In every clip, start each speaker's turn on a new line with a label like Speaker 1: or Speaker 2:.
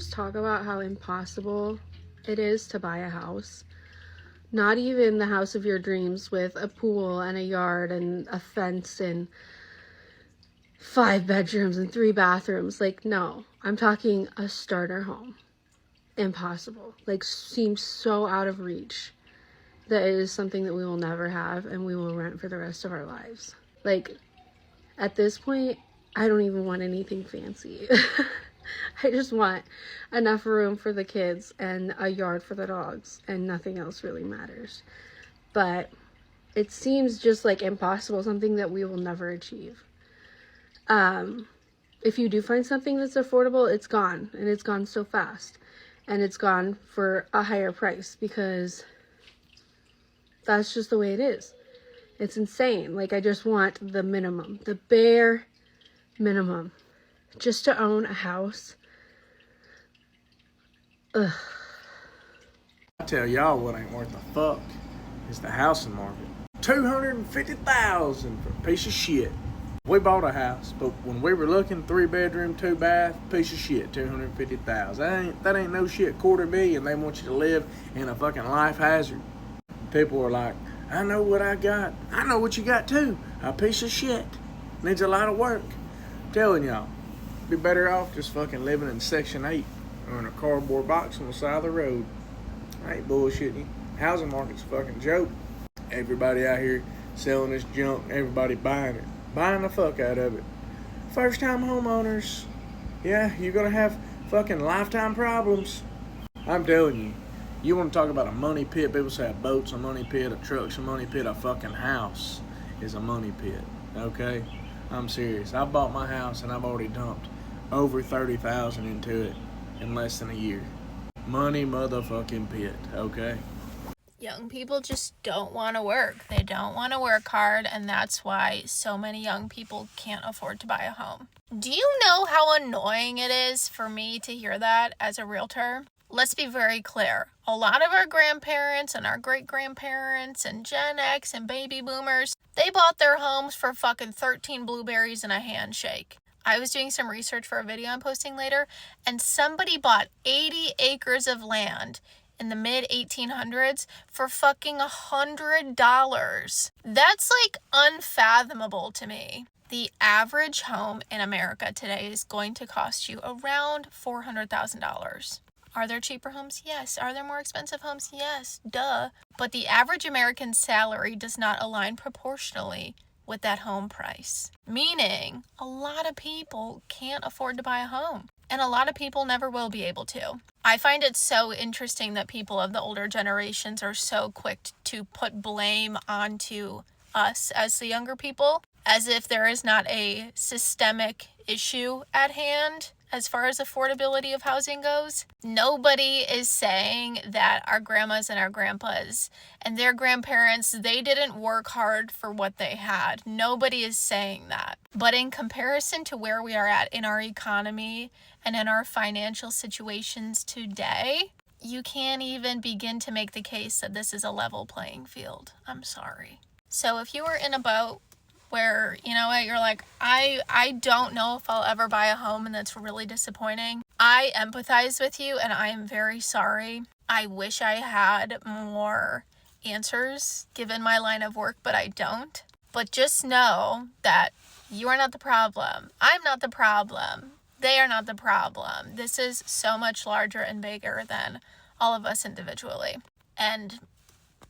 Speaker 1: just talk about how impossible it is to buy a house? Not even the house of your dreams with a pool and a yard and a fence and 5 bedrooms and 3 bathrooms. Like, no, I'm talking a starter home. Impossible. Like, seems so out of reach that it is something that we will never have and we will rent for the rest of our lives. Like, at this point, I don't even want anything fancy. I just want enough room for the kids and a yard for the dogs, and nothing else really matters. But it seems just like impossible, something that we will never achieve. If you do find something that's affordable, it's gone, and it's gone so fast, and it's gone for a higher price because that's just the way it is. It's insane. Like, I just want the minimum, the bare minimum, just to own a house. Ugh.
Speaker 2: I tell y'all what ain't worth a fuck is the housing market. $250,000 for a piece of shit. We bought a house, but when we were looking, 3 bedroom, 2 bath, piece of shit, $250,000. That ain't no shit. $250,000. They want you to live in a fucking life hazard. People are like, I know what I got. I know what you got too. A piece of shit. Needs a lot of work. I'm telling y'all, be better off just fucking living in Section 8 or in a cardboard box on the side of the road. I ain't bullshitting you. Housing market's a fucking joke. Everybody out here selling this junk, everybody buying it. Buying the fuck out of it. First time homeowners, yeah, you're gonna have fucking lifetime problems. I'm telling you, you want to talk about a money pit? People say a boat's a money pit, a truck's a money pit, a fucking house is a money pit, okay? I'm serious. I bought my house and I've already dumped over $30,000 into it in less than a year. Money motherfucking pit, okay?
Speaker 3: Young people just don't want to work. They don't want to work hard, and that's why so many young people can't afford to buy a home. Do you know how annoying it is for me to hear that as a realtor? Let's be very clear. A lot of our grandparents and our great-grandparents and Gen X and baby boomers, they bought their homes for fucking 13 blueberries and a handshake. I was doing some research for a video I'm posting later, and somebody bought 80 acres of land in the mid-1800s for fucking $100. That's like unfathomable to me. The average home in America today is going to cost you around $400,000. Are there cheaper homes? Yes. Are there more expensive homes? Yes. Duh. But the average American salary does not align proportionally with that home price. Meaning, a lot of people can't afford to buy a home. And a lot of people never will be able to. I find it so interesting that people of the older generations are so quick to put blame onto us as the younger people, as if there is not a systemic issue at hand as far as affordability of housing goes. Nobody is saying that our grandmas and our grandpas and their grandparents, they didn't work hard for what they had. Nobody is saying that. But in comparison to where we are at in our economy and in our financial situations today, you can't even begin to make the case that this is a level playing field. I'm sorry. So if you were in a boat where, you know what, you're like, I don't know if I'll ever buy a home, and that's really disappointing, I empathize with you, and I am very sorry. I wish I had more answers given my line of work, but I don't. But just know that you are not the problem. I'm not the problem. They are not the problem. This is so much larger and bigger than all of us individually. And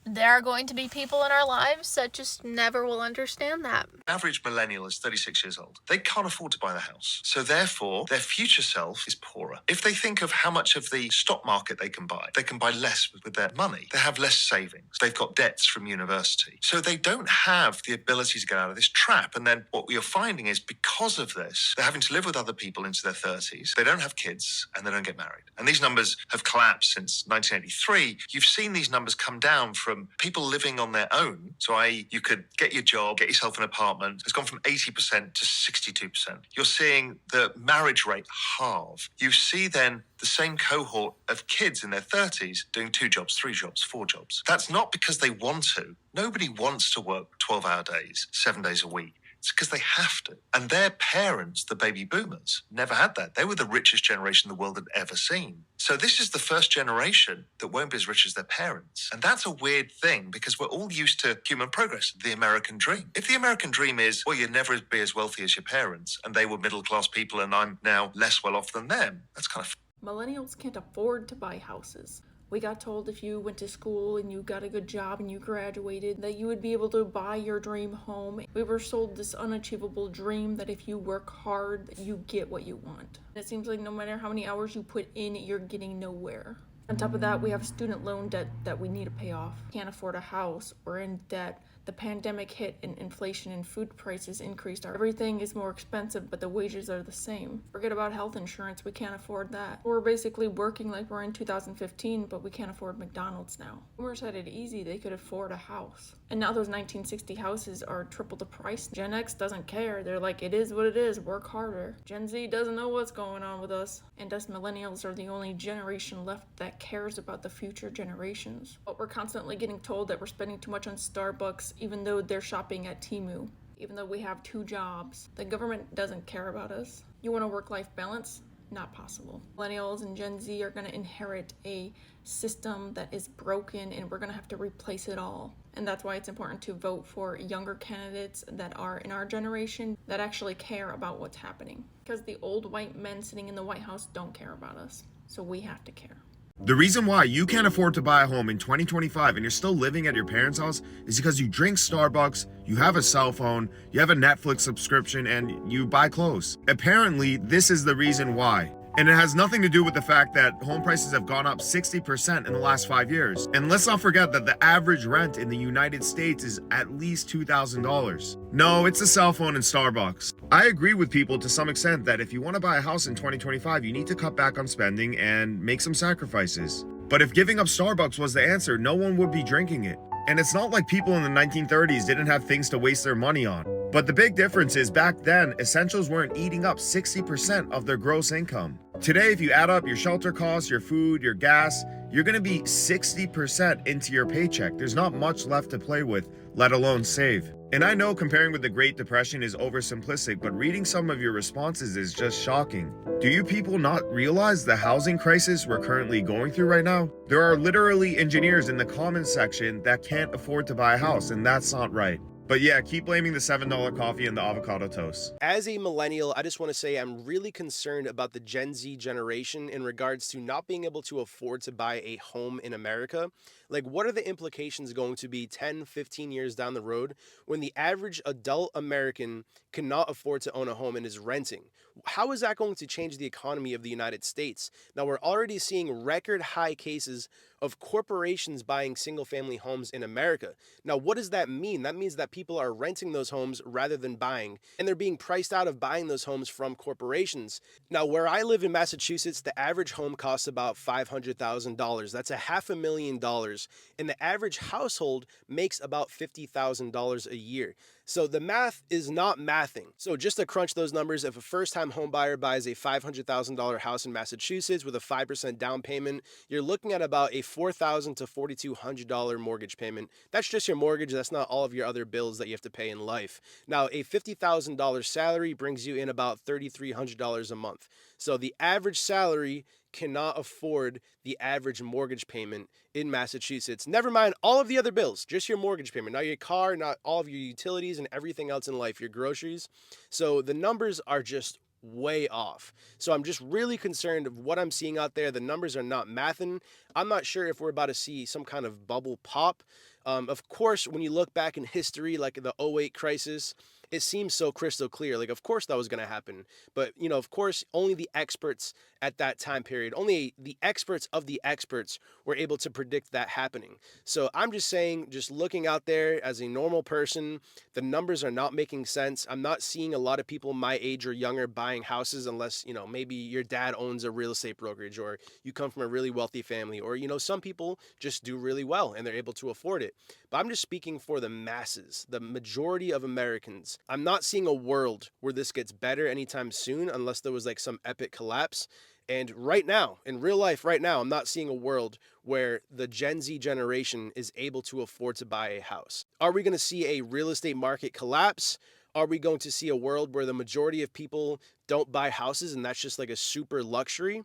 Speaker 3: there are going to be people in our lives that just never will understand that.
Speaker 4: Average millennial is 36 years old. They can't afford to buy the house. So therefore, their future self is poorer. If they think of how much of the stock market they can buy less with their money. They have less savings. They've got debts from university. So they don't have the ability to get out of this trap. And then what we are finding is because of this, they're having to live with other people into their 30s. They don't have kids and they don't get married. And these numbers have collapsed since 1983. You've seen these numbers come down from people living on their own. So i.e. you could get your job, get yourself an apartment. It's gone from 80% to 62%. You're seeing the marriage rate halve. You see then the same cohort of kids in their 30s doing 2 jobs, 3 jobs, 4 jobs. That's not because they want to. Nobody wants to work 12-hour days, 7 days a week. It's because they have to. And their parents, the baby boomers, never had that. They were the richest generation the world had ever seen. So this is the first generation that won't be as rich as their parents. And that's a weird thing because we're all used to human progress, the American dream. If the American dream is, well, you'll never be as wealthy as your parents, and they were middle-class people and I'm now less well off than them, that's kind of...
Speaker 5: Millennials can't afford to buy houses. We got told if you went to school and you got a good job and you graduated that you would be able to buy your dream home. We were sold this unachievable dream that if you work hard, you get what you want. It seems like no matter how many hours you put in, you're getting nowhere. On top of that, we have student loan debt that we need to pay off. Can't afford a house. We're in debt. The pandemic hit and inflation and food prices increased. Everything is more expensive, but the wages are the same. Forget about health insurance. We can't afford that. We're basically working like we're in 2015, but we can't afford McDonald's now. Boomers had it easy. They could afford a house. And now those 1960 houses are triple the price. Gen X doesn't care. They're like, it is what it is. Work harder. Gen Z doesn't know what's going on with us. And us millennials are the only generation left that cares about the future generations. But we're constantly getting told that we're spending too much on Starbucks, even though they're shopping at Temu, even though we have 2 jobs. The government doesn't care about us. You want a work-life balance? Not possible. Millennials and Gen Z are going to inherit a system that is broken, and we're going to have to replace it all. And that's why it's important to vote for younger candidates that are in our generation that actually care about what's happening. Because the old white men sitting in the White House don't care about us. So we have to care.
Speaker 6: The reason why you can't afford to buy a home in 2025 and you're still living at your parents' house is because you drink Starbucks, you have a cell phone, you have a Netflix subscription, and you buy clothes. Apparently, this is the reason why. And it has nothing to do with the fact that home prices have gone up 60% in the last 5 years. And let's not forget that the average rent in the United States is at least $2,000. No, it's a cell phone and Starbucks. I agree with people to some extent that if you want to buy a house in 2025, you need to cut back on spending and make some sacrifices. But if giving up Starbucks was the answer, no one would be drinking it. And it's not like people in the 1930s didn't have things to waste their money on. But the big difference is back then, essentials weren't eating up 60% of their gross income. Today, if you add up your shelter costs, your food, your gas, you're gonna be 60% into your paycheck. There's not much left to play with, let alone save. And I know comparing with the Great Depression is oversimplistic, but reading some of your responses is just shocking. Do you people not realize the housing crisis we're currently going through right now? There are literally engineers in the comments section that can't afford to buy a house, and that's not right. But yeah, keep blaming the $7 coffee and the avocado toast.
Speaker 7: As a millennial, I just want to say I'm really concerned about the Gen Z generation in regards to not being able to afford to buy a home in America. Like, what are the implications going to be 10, 15 years down the road when the average adult American cannot afford to own a home and is renting? How is that going to change the economy of the United States? Now, we're already seeing record high cases of corporations buying single family homes in America. Now, what does that mean? That means that people are renting those homes rather than buying, and they're being priced out of buying those homes from corporations. Now, where I live in Massachusetts, the average home costs about $500,000. That's $500,000, and the average household makes about $50,000 a year. So the math is not mathing. So just to crunch those numbers, if a first-time home buyer buys a $500,000 house in Massachusetts with a 5% down payment, you're looking at about a $4,000 to $4,200 mortgage payment. That's just your mortgage. That's not all of your other bills that you have to pay in life. Now, a $50,000 salary brings you in about $3,300 a month. So the average salary cannot afford the average mortgage payment in Massachusetts. Never mind all of the other bills, just your mortgage payment, not your car, not all of your utilities and everything else in life, your groceries. So the numbers are just way off. So I'm just really concerned of what I'm seeing out there. The numbers are not mathing. I'm not sure if we're about to see some kind of bubble pop. Of course, when you look back in history, like the '08 crisis, it seems so crystal clear. Like, of course that was going to happen. But, you know, of course, only the experts at that time period, only the experts of the experts were able to predict that happening. So I'm just saying, just looking out there as a normal person, the numbers are not making sense. I'm not seeing a lot of people my age or younger buying houses unless, you know, maybe your dad owns a real estate brokerage or you come from a really wealthy family, or, you know, some people just do really well and they're able to afford it. But I'm just speaking for the masses, the majority of Americans. I'm not seeing a world where this gets better anytime soon unless there was like some epic collapse. And right now, in real life right now, I'm not seeing a world where the Gen Z generation is able to afford to buy a house. Are we going to see a real estate market collapse? Are we going to see a world where the majority of people don't buy houses and that's just like a super luxury?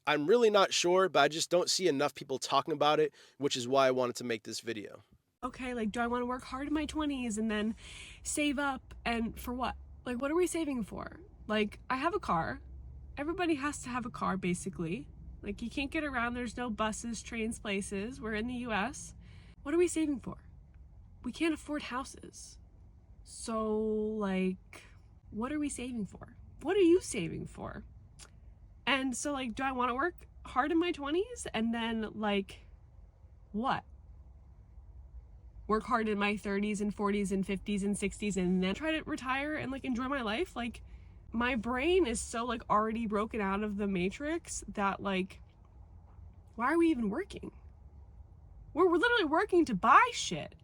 Speaker 7: I'm really not sure, but I just don't see enough people talking about it, which is why I wanted to make this video.
Speaker 8: Okay, like, do I want to work hard in my 20s and then save up, and for what? Like, what are we saving for? Like, I have a car. Everybody has to have a car, basically. Like, you can't get around. There's no buses, trains, places. We're in the US. What are we saving for? We can't afford houses. So, like, what are we saving for? What are you saving for? And so, like, do I want to work hard in my 20s and then, like, what? Work hard in my 30s and 40s and 50s and 60s and then try to retire and, like, enjoy my life? Like, my brain is so, like, already broken out of the matrix that, like, why are we even working? We're literally working to buy shit.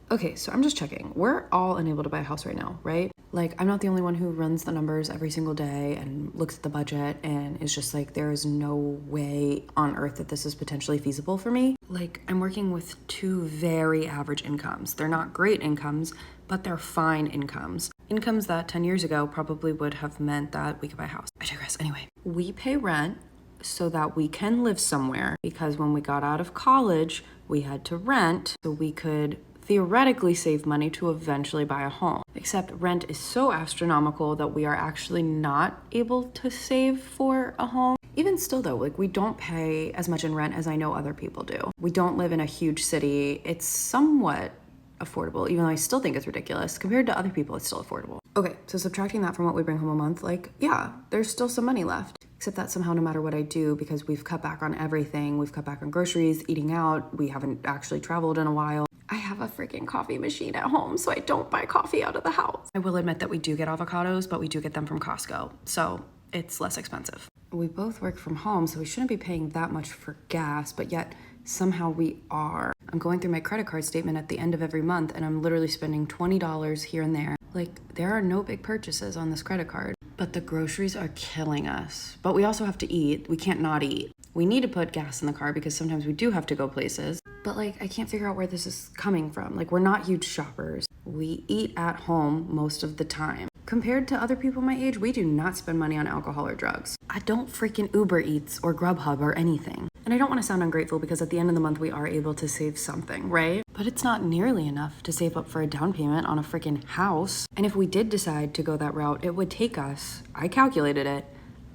Speaker 9: Okay, so I'm just checking. We're all unable to buy a house right now, right? Like, I'm not the only one who runs the numbers every single day and looks at the budget and is just like, there is no way on earth that this is potentially feasible for me. Like, I'm working with two very average incomes. They're not great incomes, but they're fine incomes. Incomes that 10 years ago probably would have meant that we could buy a house. I digress. Anyway, we pay rent so that we can live somewhere, because when we got out of college, we had to rent so we could theoretically save money to eventually buy a home. Except rent is so astronomical that we are actually not able to save for a home. Even still though, like, we don't pay as much in rent as I know other people do. We don't live in a huge city. It's somewhat affordable, even though I still think it's ridiculous. Compared to other people, it's still affordable. Okay, so subtracting that from what we bring home a month, like, yeah, there's still some money left. Except that somehow, no matter what I do, because we've cut back on everything, we've cut back on groceries, eating out, we haven't actually traveled in a while. I have a freaking coffee machine at home, so I don't buy coffee out of the house. I will admit that we do get avocados, but we do get them from Costco, so it's less expensive. We both work from home, so we shouldn't be paying that much for gas, but yet somehow we are. I'm going through my credit card statement at the end of every month, and I'm literally spending $20 here and there. Like, there are no big purchases on this credit card, but the groceries are killing us. But we also have to eat. We can't not eat. We need to put gas in the car because sometimes we do have to go places. But, like, I can't figure out where this is coming from. Like, we're not huge shoppers. We eat at home most of the time. Compared to other people my age, we do not spend money on alcohol or drugs. I don't freaking Uber Eats or Grubhub or anything. And I don't want to sound ungrateful because at the end of the month we are able to save something, right? But it's not nearly enough to save up for a down payment on a freaking house. And if we did decide to go that route, it would take us, I calculated it,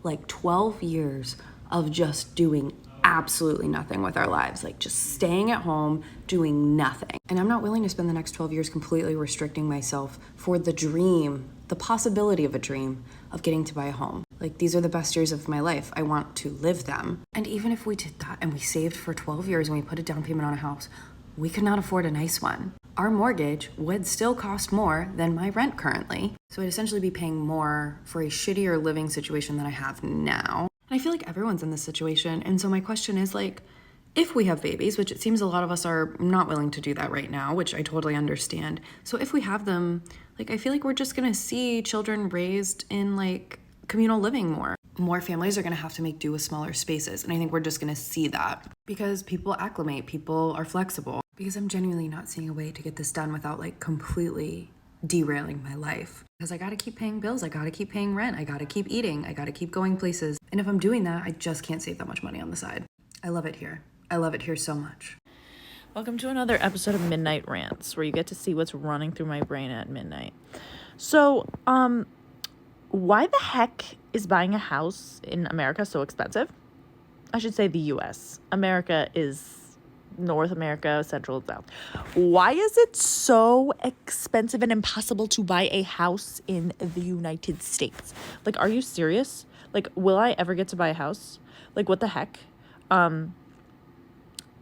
Speaker 9: like 12 years of just doing absolutely nothing with our lives, like just staying at home, doing nothing. And I'm not willing to spend the next 12 years completely restricting myself for the dream, the possibility of a dream of getting to buy a home. Like, these are the best years of my life. I want to live them. And even if we did that and we saved for 12 years and we put a down payment on a house, we could not afford a nice one. Our mortgage would still cost more than my rent currently. So I'd essentially be paying more for a shittier living situation than I have now. And I feel like everyone's in this situation. And so my question is, like, if we have babies, which it seems a lot of us are not willing to do that right now, which I totally understand. So if we have them, like, I feel like we're just gonna see children raised in, like, communal living more. More families are gonna have to make do with smaller spaces. And I think we're just gonna see that because people acclimate, people are flexible. Because I'm genuinely not seeing a way to get this done without, like, completely derailing my life. Because I gotta keep paying bills, I gotta keep paying rent, I gotta keep eating, I gotta keep going places. And if I'm doing that, I just can't save that much money on the side. I love it here. I love it here so much.
Speaker 10: Welcome to another episode of Midnight Rants, where you get to see what's running through my brain at midnight. So, why the heck is buying a house in America so expensive? I should say the US. America is North America, Central and South. Why is it so expensive and impossible to buy a house in the United States? Like, are you serious? Like, will I ever get to buy a house? Like, what the heck?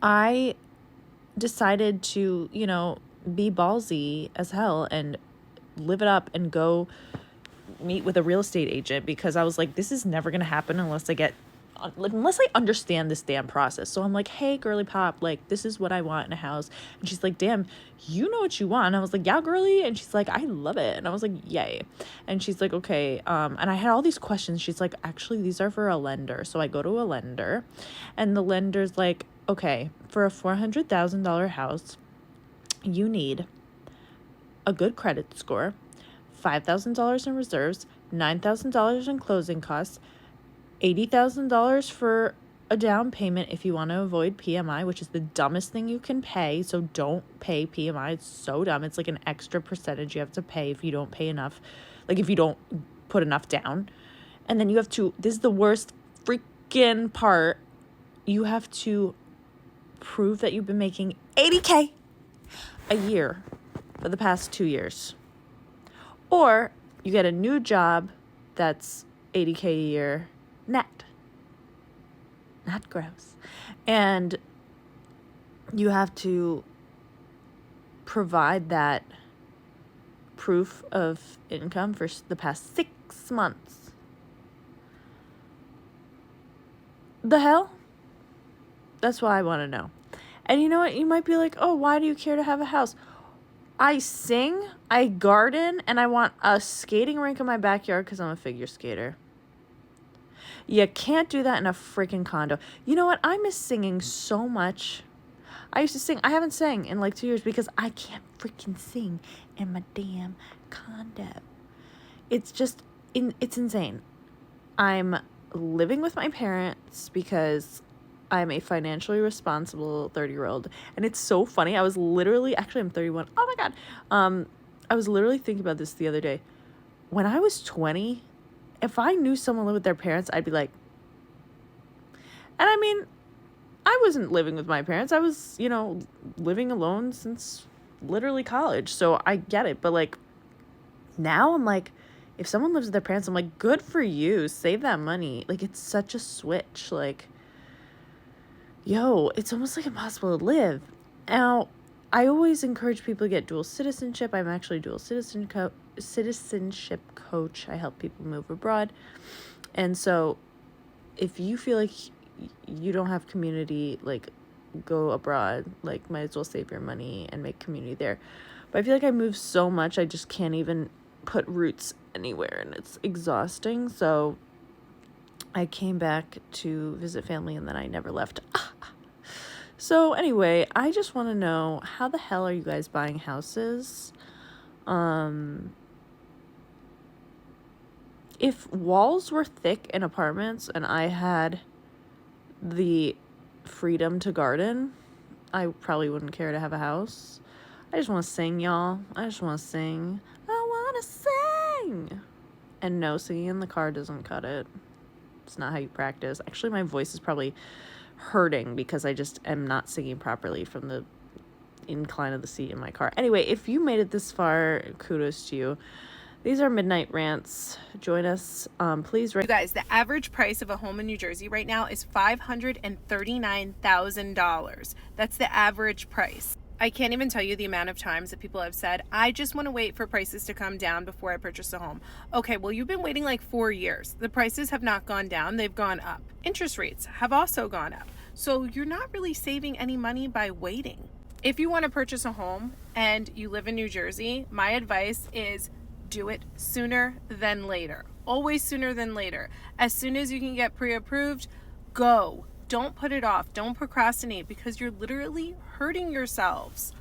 Speaker 10: I decided to, be ballsy as hell and live it up and go meet with a real estate agent, because I was like, this is never going to happen unless I understand this damn process. So I'm like, hey, girly pop, like, this is what I want in a house. And she's like, damn, you know what you want. And I was like, yeah, girly. And she's like, I love it. And I was like, yay. And she's like, okay. And I had all these questions. She's like, actually, these are for a lender. So I go to a lender, and the lender's like, okay, for a $400,000 house, you need a good credit score, $5,000 in reserves, $9,000 in closing costs, $80,000 for a down payment if you want to avoid PMI, which is the dumbest thing you can pay. So don't pay PMI. It's so dumb. It's like an extra percentage you have to pay if you don't pay enough, like if you don't put enough down. And then you have to, this is the worst freaking part, you have to prove that you've been making $80K a year for the past 2 years. Or you get a new job that's $80K a year net. Not gross. And you have to provide that proof of income for the past 6 months. The hell? That's what I want to know. And you know what? You might be like, oh, why do you care to have a house? I sing, I garden, and I want a skating rink in my backyard because I'm a figure skater. You can't do that in a freaking condo. You know what? I miss singing so much. I used to sing. I haven't sang in like 2 years because I can't freaking sing in my damn condo. It's just, it's insane. I'm living with my parents because I'm a financially responsible 30-year-old. And it's so funny. I was literally, actually I'm 31. Oh my God. I was literally thinking about this the other day. When I was 20, if I knew someone lived with their parents, I'd be like, and I mean, I wasn't living with my parents. I was, living alone since literally college. So I get it. But like, now I'm like, if someone lives with their parents, I'm like, good for you. Save that money. Like, it's such a switch. Like, it's almost like impossible to live. Now, I always encourage people to get dual citizenship. I'm actually a dual citizenship coach. I help people move abroad. And so if you feel like you don't have community, like, go abroad, like, might as well save your money and make community there. But I feel like I move so much, I just can't even put roots anywhere, and it's exhausting. So I came back to visit family, and then I never left. So anyway, I just want to know, how the hell are you guys buying houses? If walls were thick in apartments and I had the freedom to garden, I probably wouldn't care to have a house. I just want to sing, y'all. I just want to sing. I want to sing. And no, singing in the car doesn't cut it. It's not how you practice. Actually, my voice is probably hurting because I just am not singing properly from the incline of the seat in my car. Anyway, if you made it this far, kudos to you. These are Midnight Rants. Join us. Please rate.
Speaker 11: You guys, the average price of a home in New Jersey right now is $539,000. That's the average price. I can't even tell you the amount of times that people have said, I just want to wait for prices to come down before I purchase a home. Okay, well, you've been waiting like 4 years. The prices have not gone down, they've gone up. Interest rates have also gone up. So you're not really saving any money by waiting. If you want to purchase a home and you live in New Jersey, my advice is do it sooner than later. Always sooner than later. As soon as you can get pre-approved, go. Don't put it off. Don't procrastinate because you're literally hurting yourselves.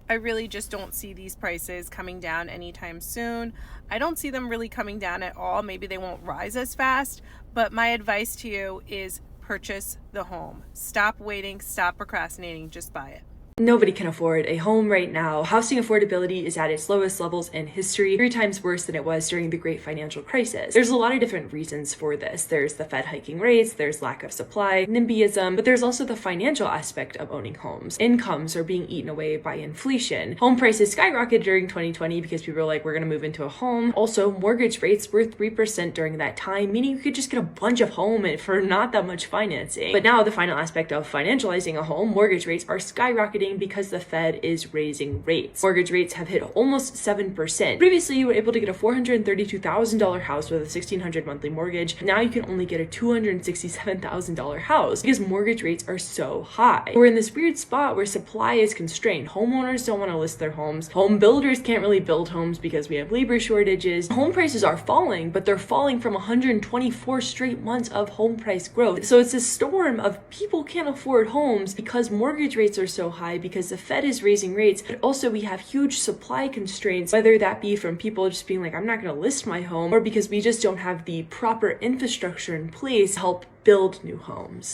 Speaker 11: I really just don't see these prices coming down anytime soon. I don't see them really coming down at all. Maybe they won't rise as fast, but my advice to you is purchase the home. Stop waiting, stop procrastinating, just buy it.
Speaker 12: Nobody can afford a home right now. Housing affordability is at its lowest levels in history, 3 times worse than it was during the Great Financial Crisis. There's a lot of different reasons for this. There's the Fed hiking rates, there's lack of supply, NIMBYism, but there's also the financial aspect of owning homes. Incomes are being eaten away by inflation. Home prices skyrocketed during 2020 because people were like, we're gonna move into a home. Also, mortgage rates were 3% during that time, meaning you could just get a bunch of home for not that much financing. But now the final aspect of financializing a home, mortgage rates are skyrocketing because the Fed is raising rates. Mortgage rates have hit almost 7%. Previously, you were able to get a $432,000 house with a $1,600 monthly mortgage. Now you can only get a $267,000 house because mortgage rates are so high. We're in this weird spot where supply is constrained. Homeowners don't want to list their homes. Home builders can't really build homes because we have labor shortages. Home prices are falling, but they're falling from 124 straight months of home price growth. So it's a storm of people can't afford homes because mortgage rates are so high, because the Fed is raising rates, but also we have huge supply constraints, whether that be from people just being like, I'm not going to list my home, or because we just don't have the proper infrastructure in place to help build new homes.